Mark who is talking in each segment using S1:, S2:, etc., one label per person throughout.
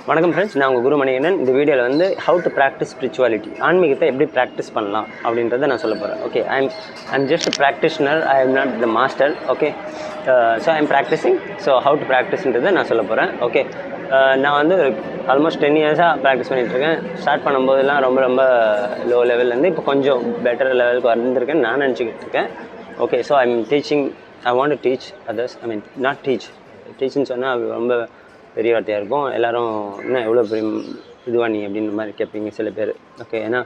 S1: வணக்கம் ஃப்ரெண்ட்ஸ், நான் உங்கள் குரு மணிகண்டன். இந்த வீடியோவில் வந்து ஹவு டு ப்ராக்டிஸ் ஸ்பிரிச்சுவாலிட்டி, ஆன்மீகத்தை எப்படி ப்ராக்டிஸ் பண்ணலாம் அப்படின்றத நான் சொல்ல போகிறேன். Okay, I'm just practitioner, I am not the master. Okay, so I'm practicing. So how to ப்ராக்டிஸ்ன்றதை நான் சொல்ல போகிறேன். ஓகே, நான் வந்து ஆல்மோஸ்ட் 10 இயர்ஸாக ப்ராக்டிஸ் பண்ணிகிட்ருக்கேன். ஸ்டார்ட் பண்ணும்போதெல்லாம் ரொம்ப லோ லெவல்லேருந்து இப்போ கொஞ்சம் பெட்டர் லெவலுக்கு வந்திருக்கேன்னு நான் நினச்சிக்கிட்டு இருக்கேன். Okay, so I'm teaching, I want to teach others. I mean not டீச்சின்னு சொன்னால் ரொம்ப பெரிய வார்த்தையாக இருக்கும். எல்லோரும் என்ன எவ்வளோ பெரிய இதுவா நீ அப்படின்ற மாதிரி கேட்பீங்க சில பேர். ஓகே, ஏன்னா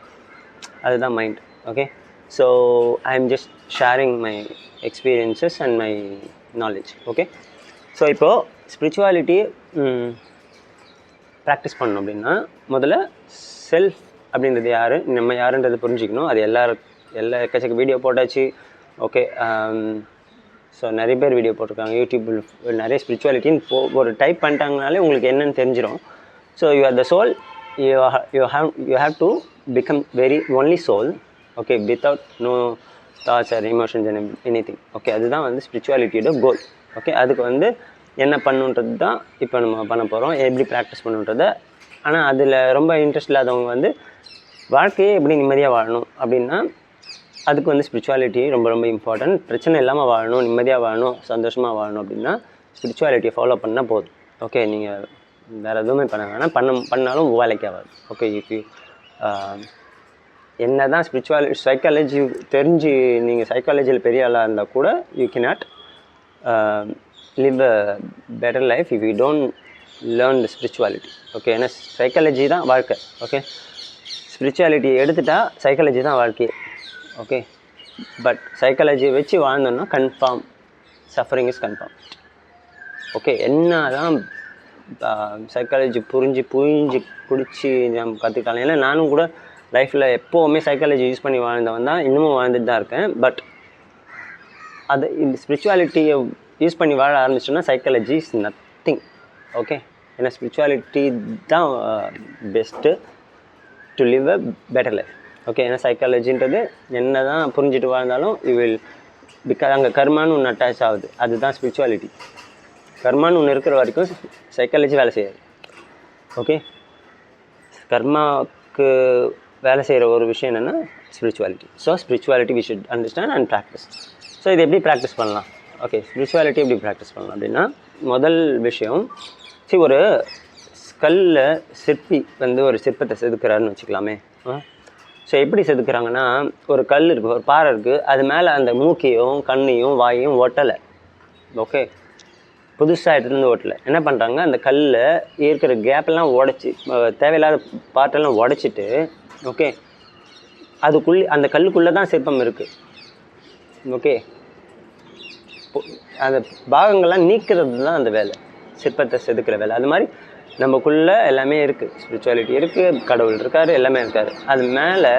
S1: அதுதான் mind. Okay, so I am just sharing my experiences and my knowledge. Okay, so இப்போது ஸ்பிரிச்சுவாலிட்டி ப்ராக்டிஸ் பண்ணணும் அப்படின்னா முதல்ல செல்ஃப் அப்படின்றது யார், நம்ம யாருன்றது புரிஞ்சிக்கணும். அது எல்லா எக்கச்சக்க வீடியோ போட்டாச்சு. ஓகே, ஸோ நிறைய பேர் வீடியோ போட்டிருக்காங்க யூடியூப்பில். நிறைய ஸ்பிரிச்சுவாலிட்டின்னு ஒரு டைப் பண்ணிட்டாங்கனாலே உங்களுக்கு என்னென்னு தெரிஞ்சிடும். So you are the soul, you have to become very only soul. Okay, without no thoughts or emotions and anything. Okay, அதுதான் வந்து ஸ்பிரிச்சுவாலிட்டியோட கோல். ஓகே, அதுக்கு வந்து என்ன பண்ணுன்றது தான் இப்போ நம்ம பண்ண போகிறோம், எப்படி ப்ராக்டிஸ் பண்ணுன்றதை. ஆனால் அதில் ரொம்ப இன்ட்ரெஸ்ட் இல்லாதவங்க வந்து வாழ்க்கையை எப்படி நிம்மதியாக வாழணும் அப்படின்னா அதுக்கு வந்து ஸ்பிரிச்சுவாலிட்டி ரொம்ப இம்பார்ட்டன்ட். பிரச்சனை இல்லாமல் வாழணும், நிம்மதியாக வாழணும், சந்தோஷமாக வாழணும் அப்படின்னா ஸ்பிரிச்சுவாலிட்டியை ஃபாலோ பண்ணால் போதும். ஓகே, நீங்கள் வேறு எதுவுமே பண்ண வேணாம், பண்ணாலும் வேலைக்கு ஆகாது. ஓகே, யூ என்ன தான் சைக்காலஜி தெரிஞ்சு நீங்கள் சைக்காலஜியில் பெரிய ஆளாக இருந்தால் கூட you cannot live a better life if you don't learn the spirituality. Okay, ஏன்னா சைக்காலஜி தான் வாழ்க்கை. ஓகே, ஸ்பிரிச்சுவாலிட்டி எடுத்துட்டால் சைக்காலஜி தான் வாழ்க்கையே. ஓகே, பட் சைக்காலஜியை வச்சு வாழ்ந்தோன்னா confirm suffering is confirm. Okay, என்ன தான் சைக்காலஜி புரிஞ்சு பிடிச்சி நம்ம கற்றுக்கலாம். ஏன்னா நானும் கூட லைஃப்பில் எப்போவுமே சைக்காலஜி யூஸ் பண்ணி வாழ்ந்தவன் தான், இன்னமும் வாழ்ந்துட்டு தான் இருக்கேன். பட் அது இந்த ஸ்பிரிச்சுவாலிட்டியை யூஸ் பண்ணி வாழ ஆரம்பிச்சோன்னா சைக்காலஜி இஸ் நத்திங். ஓகே, ஏன்னா ஸ்பிரிச்சுவாலிட்டி தான் best to live a better life. Okay, ஏன்னா சைக்காலஜின்றது என்ன தான் புரிஞ்சுட்டு வாழ்ந்தாலும் யூ வில் அங்கே கர்மான்னு ஒன்று அட்டாச் ஆகுது. அதுதான் ஸ்பிரிச்சுவாலிட்டி. கர்மான்னு ஒன்று இருக்கிற வரைக்கும் சைக்காலஜி வேலை செய்யாது. ஓகே, கர்மாவுக்கு வேலை செய்கிற ஒரு விஷயம் என்னென்னா spirituality. So spirituality we should understand and practice. So இது எப்படி ப்ராக்டிஸ் பண்ணலாம்? ஓகே, ஸ்பிரிச்சுவாலிட்டி எப்படி ப்ராக்டிஸ் பண்ணலாம் அப்படின்னா முதல் விஷயம், சரி, ஒரு கல்லில் சிற்பி வந்து ஒரு சிற்பத்தை செதுக்கிறாருன்னு வச்சுக்கலாமே. ஸோ எப்படி செதுக்குறாங்கன்னா, ஒரு கல் இருக்குது, ஒரு பாறை இருக்குது, அது மேலே அந்த மூக்கையும் கண்ணையும் வாயையும் ஒட்டலை. ஓகே, புதுசாக எடுத்துகிட்டு ஓட்டலை. என்ன பண்ணுறாங்க, அந்த கல்லில் இருக்கிற கேப்பெல்லாம் உடச்சி, தேவையில்லாத பாட்டெல்லாம் உடச்சிட்டு, ஓகே, அந்த கல்லுக்குள்ளே தான் சிற்பம் இருக்குது. ஓகே, அந்த பாகங்கள்லாம் நீக்கிறது தான் அந்த வேலை, சிற்பத்தை செதுக்கிற வேலை. அது மாதிரி நமக்குள்ளே எல்லாமே இருக்குது, ஸ்பிரிச்சுவாலிட்டி இருக்குது, கடவுள் இருக்கார், எல்லாமே இருக்கார். அது மேலே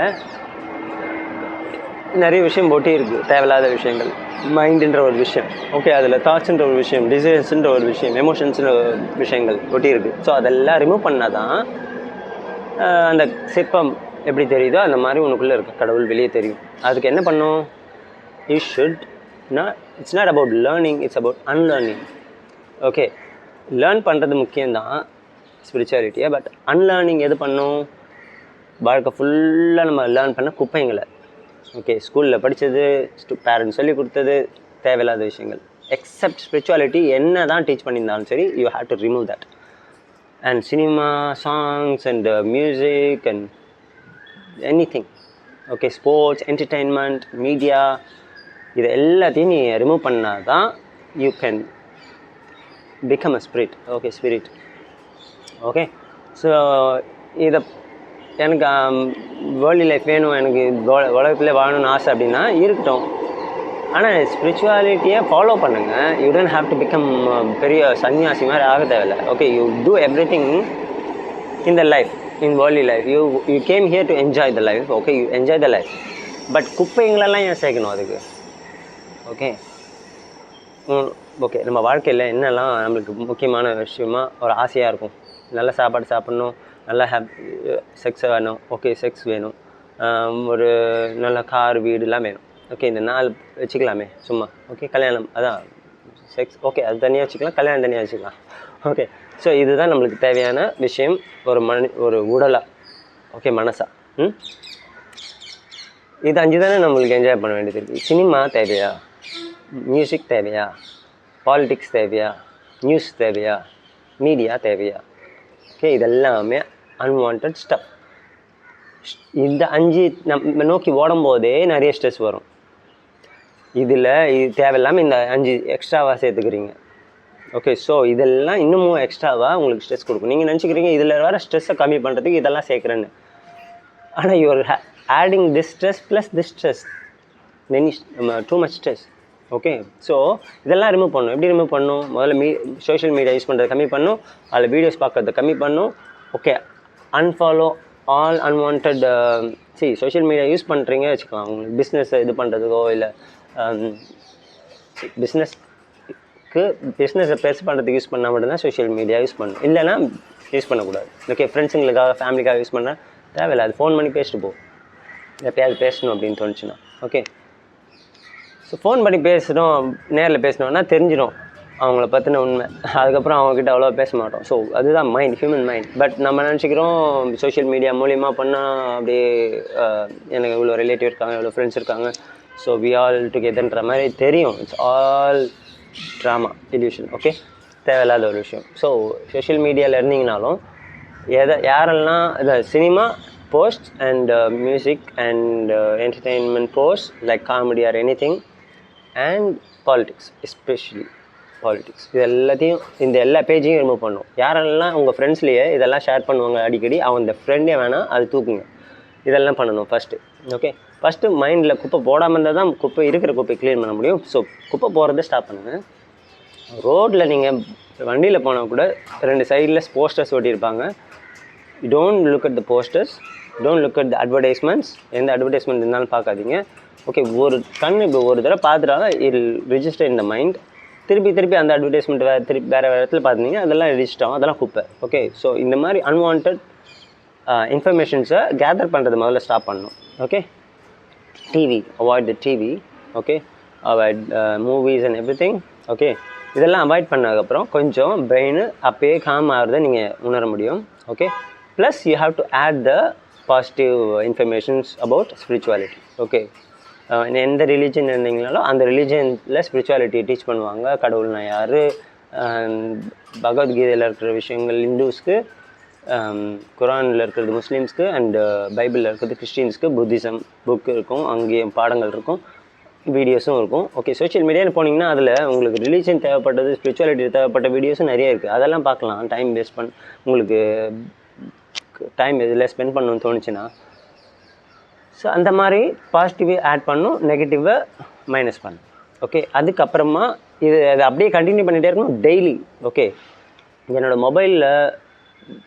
S1: நிறைய விஷயம் போட்டி இருக்குது, தேவையில்லாத விஷயங்கள், மைண்டுன்ற ஒரு விஷயம். ஓகே, அதில் தாட்ஸுன்ற ஒரு விஷயம், டிசைர்ஸுன்ற ஒரு விஷயம், எமோஷன்ஸுன்ற விஷயங்கள் ஒட்டி இருக்குது. ஸோ அதெல்லாம் ரிமூவ் பண்ணால் தான் அந்த சிற்பம் எப்படி தெரியுதோ அந்த மாதிரி உனக்குள்ளே இருக்க கடவுள் வெளியே தெரியும். அதுக்கு என்ன பண்ணும்? You should it's not about learning, it's about unlearning. Okay, learn பண்ணுறது முக்கியம்தான் ஸ்பிரிச்சுவாலிட்டியை. பட் அன்லேர்னிங் எது பண்ணும்? வாழ்க்கை ஃபுல்லாக நம்ம லேர்ன் பண்ண குப்பைங்களை. ஓகே, ஸ்கூலில் படித்தது, பேரண்ட்ஸ் சொல்லி கொடுத்தது, தேவையில்லாத விஷயங்கள். எக்ஸப்ட் ஸ்பிரிச்சுவாலிட்டி என்ன தான் டீச் பண்ணியிருந்தாலும் சரி, you have to remove that. And cinema, songs and music and anything. Okay, sports, entertainment, media, இது எல்லாத்தையும் நீ ரிமூவ் பண்ணால் தான் you can become a spirit. Okay, spirit. Okay, so இதை எனக்கு வேர்ல்டு லைஃப் வேணும், எனக்கு உலகத்தில் வாழணும்னு ஆசை அப்படின்னா இருக்கட்டும். ஆனால் ஸ்பிரிச்சுவாலிட்டியை ஃபாலோ பண்ணுங்கள். You don't have to become பெரிய சன்னியாசி மாதிரி ஆக தேவையில்லை. Okay, you do every thing in the life, in world life. You came here to enjoy the life. Okay, you enjoy the life. But குப்பைங்களெல்லாம் ஏன் சேர்க்கணும் அதுக்கு? ஓகே, ஓகே, நம்ம வாழ்க்கையில் என்னெல்லாம் நம்மளுக்கு முக்கியமான விஷயமா ஒரு ஆசையாக இருக்கும்? நல்ல சாப்பாடு சாப்பிட்ணும், நல்லா செக்ஸ் வேணும். ஓகே, செக்ஸ் வேணும். ஒரு நல்ல கார், வீடுலாம் வேணும். ஓகே, இந்த 4 வச்சுக்கலாமே சும்மா. ஓகே, கல்யாணம், அதான் செக்ஸ். ஓகே, அது தனியாக வச்சுக்கலாம், கல்யாணம் தனியாக வச்சுக்கலாம். ஓகே, ஸோ இதுதான் நம்மளுக்கு தேவையான விஷயம் ஒரு உடலாக, ஓகே, மனசா. இது 5 தானே நம்மளுக்கு என்ஜாய் பண்ண வேண்டியது இருக்குது. சினிமா தேவையா, மியூசிக் தேவையா, பாலிடிக்ஸ் தேவையா, நியூஸ் தேவையா, மீடியா தேவையா? ஓகே, இதெல்லாமே அன்வான்ட் ஸ்டஃப். இந்த 5 நம்ம நோக்கி ஓடும்போதே நிறைய ஸ்ட்ரெஸ் வரும். இது தேவையில்லாமல் இந்த 5 எக்ஸ்ட்ராவாக சேர்த்துக்கிறீங்க. ஓகே, ஸோ இதெல்லாம் இன்னமும் எக்ஸ்ட்ராவாக உங்களுக்கு ஸ்ட்ரெஸ் கொடுக்கும். நீங்கள் நினச்சிக்கிறீங்க இதில் வர ஸ்ட்ரெஸ்ஸை கம்மி பண்ணுறதுக்கு இதெல்லாம் சேர்க்குறேன்னு. ஆனால் you are adding this stress plus this stress, many too much stress. Okay, so இதெல்லாம் ரிமூவ் பண்ணணும். எப்படி ரிமூவ் பண்ணணும்? முதல்ல சோஷியல் மீடியா யூஸ் பண்ணுறது கம்மி பண்ணணும், அதில் வீடியோஸ் பார்க்குறத கம்மி பண்ணணும். Okay, unfollow all unwanted. Social media use பண்ணுறீங்க வச்சுக்கலாம், உங்களுக்கு பிஸ்னஸை இது பண்ணுறதுக்கோ இல்லை பிஸ்னஸை பெருசு பண்ணுறதுக்கு யூஸ் பண்ணால் மட்டும்தான் சோஷியல் மீடியா யூஸ் பண்ணணும், இல்லைன்னா யூஸ் பண்ணக்கூடாது. ஓகே, ஃப்ரெண்ட்ஸுங்களுக்காக ஃபேமிலிக்காக யூஸ் பண்ணால் தேவையில்லை, அது ஃபோன் பண்ணி பேசிட்டு போ, எப்பயாவது பேசணும் அப்படின்னு தோணுச்சுன்னா. ஓகே, ஸோ ஃபோன் பண்ணி பேசுகிறோம், நேரில் பேசணுன்னா தெரிஞ்சிடும் அவங்கள பற்றின உண்மை. அதுக்கப்புறம் அவங்கக்கிட்ட அவ்வளோவா பேச மாட்டோம். ஸோ அதுதான் மைண்ட், ஹியூமன் மைண்ட். பட் நம்ம நினச்சிக்கிறோம் சோஷியல் மீடியா மூலிமா பண்ணால் அப்படியே எனக்கு இவ்வளோ ரிலேட்டிவ் இருக்காங்க, இவ்வளோ ஃப்ரெண்ட்ஸ் இருக்காங்க, ஸோ வி ஆல் டுகெதர்ன்ற மாதிரி தெரியும். It's all drama, illusion. Okay, தேவையில்லாத ஒரு விஷயம். ஸோ சோஷியல் மீடியாவில் இருந்தீங்கனாலும் யாரெல்லாம் இந்த cinema post and music and entertainment post like comedy or any thing and politics, especially politics, இது எல்லாத்தையும் இந்த எல்லா பேஜையும் ரிமூவ் பண்ணும். யாரெல்லாம் உங்கள் ஃப்ரெண்ட்ஸ்லேயே இதெல்லாம் ஷேர் பண்ணுவாங்க அடிக்கடி, அவங்க ஃப்ரெண்டே வேணால் அது தூக்குங்க. இதெல்லாம் பண்ணணும் ஃபஸ்ட்டு. ஓகே, ஃபஸ்ட்டு மைண்டில் குப்பை போடாமல் இருந்தால் தான் இருக்கிற குப்பை க்ளீன் பண்ண முடியும். ஸோ குப்பை போகிறத ஸ்டாப் பண்ணுங்கள். ரோட்டில் நீங்கள் வண்டியில் போனால் கூட 2 சைடில் போஸ்டர்ஸ் ஓட்டியிருப்பாங்க. Don't look at the posters, don't look at the advertisements. எந்த அட்வர்டைஸ்மெண்ட் இருந்தாலும் பார்க்காதீங்க. ஓகே, ஒரு கண் இப்போ ஒரு தடவை பார்த்துட்டாலும் இல் ரிஜிஸ்டர் இன் த மைண்ட். திருப்பி அந்த அட்வர்டைஸ்மெண்ட் வேறு இடத்துல பார்த்துட்டீங்க, அதெல்லாம் ரிஜிஸ்டர் ஆகும், அதெல்லாம் குப்பை. ஓகே, ஸோ இந்த மாதிரி அன்வான்ட் இன்ஃபர்மேஷன்ஸை கேதர் பண்ணுறது முதல்ல ஸ்டாப் பண்ணணும். Okay, TV, avoid the TV. Okay, avoid movies and every thing. Okay, இதெல்லாம் அவாய்ட் பண்ணதுக்கப்புறம் கொஞ்சம் பிரெயின் அப்பயே காம் ஆகிறத நீங்கள் உணர முடியும். Okay, plus you have to add the positive informations about spirituality. Okay, எந்த ரிலீஜன் இருந்தீங்கனாலும் அந்த ரிலீஜனில் ஸ்பிரிச்சுவாலிட்டி டீச் பண்ணுவாங்க. கடவுள்னா யார், பகவத்கீதையில் இருக்கிற விஷயங்கள் இந்துஸ்க்கு, குரானில் இருக்கிறது முஸ்லீம்ஸ்க்கு, அண்டு பைபிளில் இருக்கிறது கிறிஸ்டின்ஸ்க்கு, புத்திசம் புக்கு இருக்கும், அங்கேயும் பாடங்கள் இருக்கும், வீடியோஸும் இருக்கும். ஓகே, சோஷியல் மீடியாவில் போனீங்கன்னா அதில் உங்களுக்கு ரிலீஜன் தேவைப்பட்டது, ஸ்பிரிச்சுவாலிட்டி தேவைப்பட்ட வீடியோஸும் நிறைய இருக்குது. அதெல்லாம் பார்க்கலாம். டைம் வேஸ்ட் உங்களுக்கு டைம் இதில் ஸ்பெண்ட் பண்ணணும்னு தோணுச்சுன்னா. ஸோ அந்த மாதிரி பாசிட்டிவை ஆட் பண்ணும், நெகட்டிவை மைனஸ் பண்ணும். ஓகே, அதுக்கப்புறமா அதை அப்படியே கண்டினியூ பண்ணிகிட்டே இருக்கணும் டெய்லி. ஓகே, என்னோடய மொபைலில்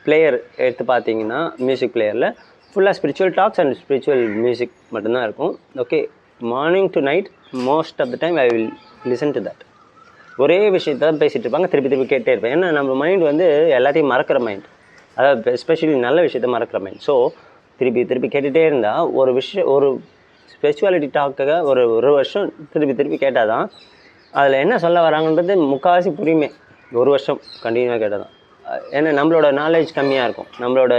S1: பிளேயர் எடுத்து பார்த்தீங்கன்னா மியூசிக் பிளேயரில் ஃபுல்லாக spiritual talks and spiritual music மட்டும்தான் இருக்கும். Okay, morning to night most of the time I will listen to that. ஒரே விஷயத்தை தான் பேசிகிட்டு இருப்பாங்க, திருப்பி கேட்டே இருப்பேன். ஏன்னா நம்ம மைண்ட் வந்து எல்லாத்தையும் மறக்கிற மைண்ட், அதாவது எஸ்பெஷலி நல்ல விஷயத்த மறக்கிற மைண்ட். ஸோ திருப்பி கேட்டுகிட்டே இருந்தால் ஒரு ஸ்பிரிச்சுவாலிட்டி டாக்காக ஒரு வருஷம் திருப்பி கேட்டால் தான் அதில் என்ன சொல்ல வராங்கன்றது முக்கால்வாசி புரியுமே. ஒரு வருஷம் கண்டினியூவாக கேட்டால் தான். ஏன்னா நம்மளோட நாலேஜ் கம்மியாக இருக்கும், நம்மளோட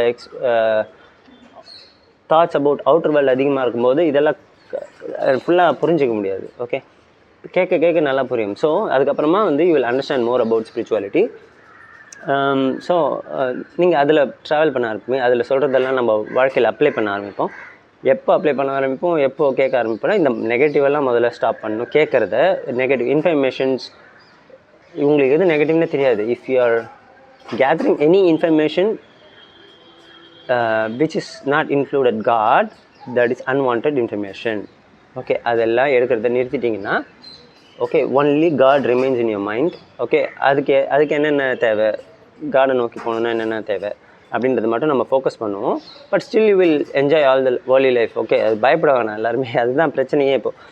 S1: தாட்ஸ் அபவுட் அவுட்டர் வேர்ல்டு அதிகமாக இருக்கும்போது இதெல்லாம் ஃபுல்லாக புரிஞ்சிக்க முடியாது. ஓகே, கேட்க நல்லா புரியும். ஸோ அதுக்கப்புறமா வந்து you will understand more about spirituality. So நீங்கள் அதில் ட்ராவல் பண்ண ஆரம்பிப்போம், அதில் சொல்கிறதெல்லாம் நம்ம வாழ்க்கையில் அப்ளை பண்ண ஆரம்பிப்போம். எப்போ அப்ளை பண்ண ஆரம்பிப்போம், எப்போ கேட்க ஆரம்பிப்போம்னா இந்த நெகட்டிவெல்லாம் முதல்ல ஸ்டாப் பண்ணணும். கேட்குறத நெகட்டிவ் இன்ஃபர்மேஷன்ஸ் உங்களுக்கு எது நெகட்டிவ்னே தெரியாது. If you are gathering any information which is not included God, that is unwanted information. Okay, அதெல்லாம் எடுக்கிறத நிறுத்திட்டிங்கன்னா okay, only God remains in your mind. Okay, அதுக்கு என்னென்ன தேவை, காடை நோக்கி போகணுன்னா என்னென்ன தேவை அப்படின்றது மட்டும் நம்ம ஃபோக்கஸ் பண்ணுவோம். But still you will enjoy all the worldly life. Okay, அது பயப்பட வேணாம் எல்லாருமே, அதுதான் பிரச்சனையே. இப்போது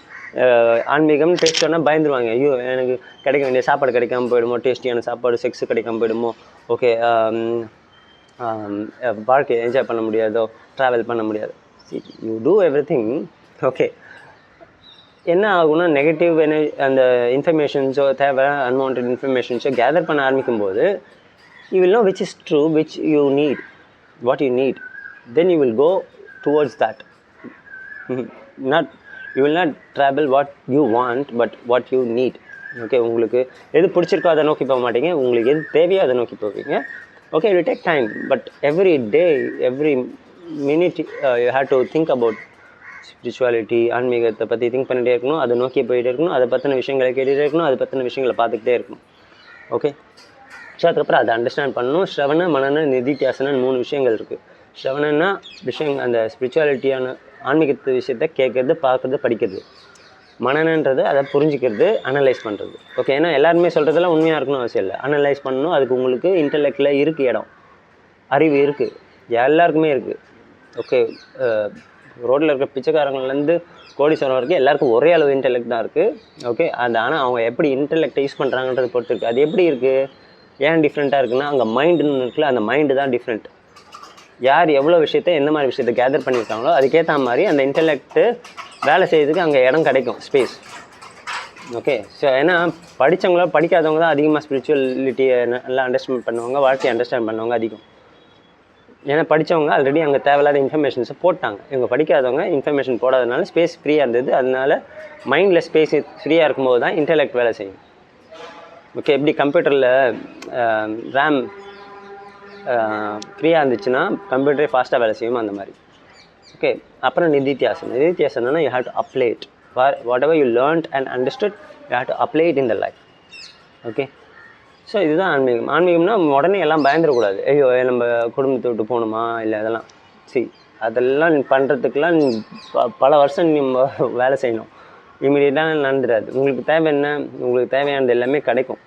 S1: ஆன்மீகம்னு பேசிட்டோன்னா பயந்துருவாங்க. ஐயோ, எனக்கு கிடைக்க வேண்டிய சாப்பாடு கிடைக்காம போயிடுமோ, டேஸ்டியான சாப்பாடு, செக்ஸு கிடைக்காம போயிடுமோ, ஓகே, வாழ்க்கையை என்ஜாய் பண்ண முடியாதோ, ட்ராவல் பண்ண முடியாது. You do every thing. Okay, என்ன ஆகும்னா நெகட்டிவ் அந்த இன்ஃபர்மேஷன்ஸோ அன்வான்ட் இன்ஃபர்மேஷன்ஸோ கேதர் பண்ண ஆரம்பிக்கும்போது you will know which is true, which you need, what you need. Then you will go towards that. Not, you will not travel what you want, but what you need. Okay, உங்களுக்கு எது பிடிச்சிருக்கோ அதை நோக்கி போக மாட்டீங்க, உங்களுக்கு எது தேவையோ அதை நோக்கி போவீங்க. Okay, it will take time, but every day, every minute you have to think about spirituality, ஆன்மீகத்தை பற்றி திங்க் பண்ணிகிட்டே இருக்கணும், அதை நோக்கி போயிட்டே இருக்கணும், அதை பற்றின விஷயங்களை கேட்டுகிட்டே இருக்கணும், அதை பற்றின விஷயங்களை பார்த்துக்கிட்டே இருக்கணும். ஓகே, ஸோ அதுக்கப்புறம் அதை அண்டர்ஸ்டாண்ட் பண்ணணும். ஸ்ரவண, மனன, நிதித்தியாசனன்னு 3 விஷயங்கள் இருக்குது. ஸ்ரவணன்னா விஷயம், அந்த ஸ்பிரிச்சுவாலிட்டியான ஆன்மீகத்து விஷயத்தை கேட்குறது, பார்க்குறது, படிக்கிறது. மனநன்றது அதை புரிஞ்சிக்கிறது, அனலைஸ் பண்ணுறது. ஓகே, ஏன்னா எல்லாருமே சொல்கிறதெல்லாம் உண்மையாக இருக்கணும் அவசியம் இல்லை. அனலைஸ் பண்ணணும், அதுக்கு உங்களுக்கு இன்டெலெக்டில் இருக்குது இடம், அறிவு இருக்குது, எல்லாருக்குமே இருக்குது. ஓகே, ரோட்டில் இருக்கிற பிச்சைக்காரங்கள்லேருந்து கோடீஸ்வரம் வரைக்கும் எல்லாருக்கும் ஒரே அளவு இன்டெலெக்ட் தான் இருக்குது. ஓகே, அது ஆனால் அவங்க எப்படி இன்டெலெக்டை யூஸ் பண்ணுறாங்கன்றது பொறுத்து இருக்குது. அது எப்படி இருக்குது, ஏன் டிஃப்ரெண்ட்டாக இருக்குன்னா, அங்கே மைண்டுன்னு இருக்குல்ல, அந்த மைண்டு தான் டிஃப்ரெண்ட். யார் எவ்வளோ விஷயத்தை எந்த மாதிரி விஷயத்தை கேதர் பண்ணியிருக்காங்களோ அதுக்கேற்ற மாதிரி அந்த இன்டெலெக்ட்டு வேலை செய்யறதுக்கு அங்கே இடம் கிடைக்கும், ஸ்பேஸ். ஓகே, ஸோ ஏன்னா படித்தவங்கள படிக்காதவங்க தான் அதிகமாக ஸ்பிரிச்சுவலிட்டியை நல்லா அண்டர்ஸ்டாண்ட் பண்ணுவாங்க, வாழ்க்கையை அண்டர்ஸ்டாண்ட் பண்ணுவாங்க அதிகம். ஏன்னா படித்தவங்க ஆல்ரெடி அங்கே தேவையில்லாத இன்ஃபர்மேஷன்ஸை போட்டாங்க. இவங்க படிக்காதவங்க இன்ஃபர்மேஷன் போடாதனால ஸ்பேஸ் ஃப்ரீயாக இருந்தது. அதனால மைண்டில் ஸ்பேஸ் ஃப்ரீயாக இருக்கும்போது தான் இன்டெலெக்ட் வேலை செய்யும். ஓகே, எப்படி கம்ப்யூட்டரில் ரேம் ஃப்ரீயாக இருந்துச்சுன்னா கம்ப்யூட்டரே ஃபாஸ்ட்டாக வேலை செய்யும், அந்த மாதிரி. ஓகே, அப்புறம் நிதித்தியாசனம். நிதித்தியாசனம்னா you have to apply it. Whatever you learned and understood, you have to apply it in the life. Okay, so இதுதான் ஆன்மீகம். ஆன்மீகம்னா உடனே எல்லாம் பயந்துடக்கூடாது. ஐயோ நம்ம குடும்பத்தை விட்டு போகணுமா, இல்லை அதெல்லாம் அதெல்லாம் பண்ணுறதுக்கெலாம் பல வருஷம் நம்ம வேலை செய்யணும். இமீடியட்டாக நடந்துடாது. உங்களுக்கு தேவை என்ன, உங்களுக்கு தேவையானது எல்லாமே கிடைக்கும்.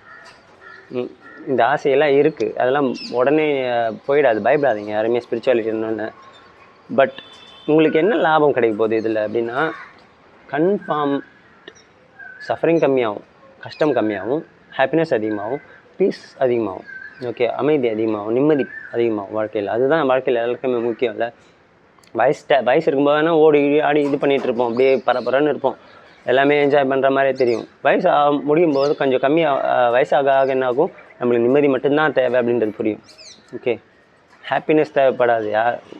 S1: இந்த ஆசையெல்லாம் இருக்குது, அதெல்லாம் உடனே போயிடாது. பயப்படாதீங்க யாருமே ஸ்பிரிச்சுவாலிட்டி என்னென்னு. பட் உங்களுக்கு என்ன லாபம் கிடைக்க போகுது இதில் அப்படின்னா, கன்ஃபார்ம் சஃபரிங் கம்மியாகும், கஷ்டம் கம்மியாகும், ஹாப்பினஸ் அதிகமாகும், பீஸ் அதிகமாகும். ஓகே, அமைதி அதிகமாகும், நிம்மதி அதிகமாகும் வாழ்க்கையில். அதுதான் வாழ்க்கையில் எல்லாருக்குமே முக்கியம் இல்லை. வயசு இருக்கும்போது வேணால் ஓடி ஆடி இது பண்ணிகிட்டு இருப்போம், அப்படியே பரபரன்னு இருப்போம், எல்லாமே என்ஜாய் பண்ணுற மாதிரியே தெரியும். வயசு முடியும் போது கொஞ்சம் கம்மியாக வயசாக ஆக என்ன ஆகும், நம்மளுக்கு நிம்மதி மட்டும்தான் தேவை அப்படின்றது புரியும். ஓகே, ஹாப்பினஸ் தேவைப்படாது.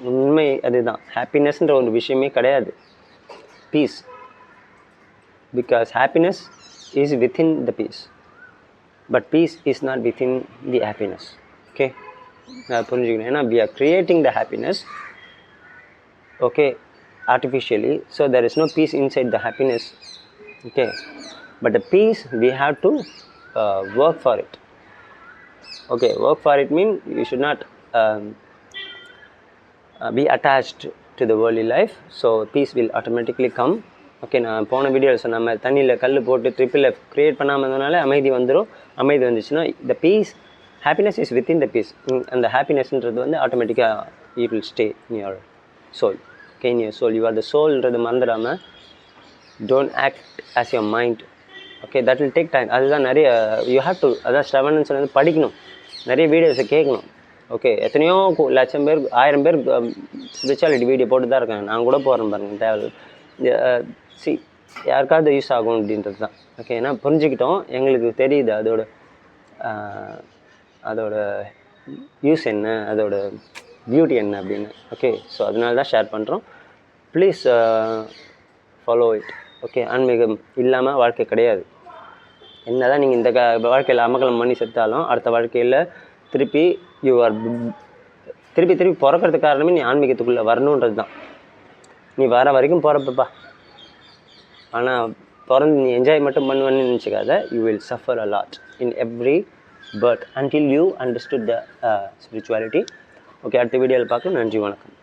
S1: உண்மை அதுதான். ஹாப்பினஸ்ன்ற ஒரு விஷயமே கிடையாது. Peace, because happiness is within the peace, but peace is not within the happiness. Okay, நான் புரிஞ்சுக்கணும். ஏன்னா we are creating the happiness, okay, artificially, so there is no peace inside the happiness. Okay, but the peace we have to work for it. Okay, work for it mean you should not be attached to the worldly life, so peace will automatically come. Okay, நான் போன வீடியோவில் சொன்ன மாதிரி தண்ணியில் கல் போட்டு ட்ரிப்பில் create பண்ணாமல் இருந்ததுனால அமைதி வந்துடும். அமைதி வந்துச்சுன்னா the peace, happiness is within the peace. அந்த ஹாப்பினஸ்ன்றது வந்து ஆட்டோமேட்டிக்காக it will stay in your soul. Okay, in your soul you are the சோல்ன்றது மறந்துடாமல் don't act as your mind. Okay, that will take time. அதுதான் நிறைய யூ ஹேவ் டு, அதான் ஸ்ரவணன்னு சொன்னது, படிக்கணும், நிறைய வீடியோஸை கேட்கணும். ஓகே, எத்தனையோ லட்சம் பேர் 1000 பேர் ஸ்பிரிச்சுவாலிட்டி வீடியோ போட்டு தான் இருக்காங்க. நான் கூட போகிறேன் பாருங்கள், தேவை யாருக்காவது யூஸ் ஆகும் அப்படின்றது தான். ஓகே, ஏன்னா புரிஞ்சுக்கிட்டோம், எங்களுக்கு தெரியுது அதோட யூஸ் என்ன, அதோட பியூட்டி என்ன அப்படின்னு. ஓகே, ஸோ அதனால தான் ஷேர் பண்ணுறோம். Please follow it. ஓகே, ஆன்மீகம் இல்லாமல் வாழ்க்கை கிடையாது. என்ன தான் நீங்கள் இந்த வாழ்க்கையில் அமகலம் பண்ணி செத்தாலும் அடுத்த வாழ்க்கையில் திருப்பி பிறக்கிறதுக்கு காரணமே நீ ஆன்மீகத்துக்குள்ளே வரணுன்றது தான். நீ வர வரைக்கும் போகிறப்பப்பா, ஆனால் பிறந்து நீ என்ஜாய் மட்டும் பண்ணுவேன்னு நினச்சிக்காத. You will suffer a lot in every birth until you understood the spirituality. Okay, அடுத்த வீடியோவில் பார்க்கலாம். நன்றி, வணக்கம்.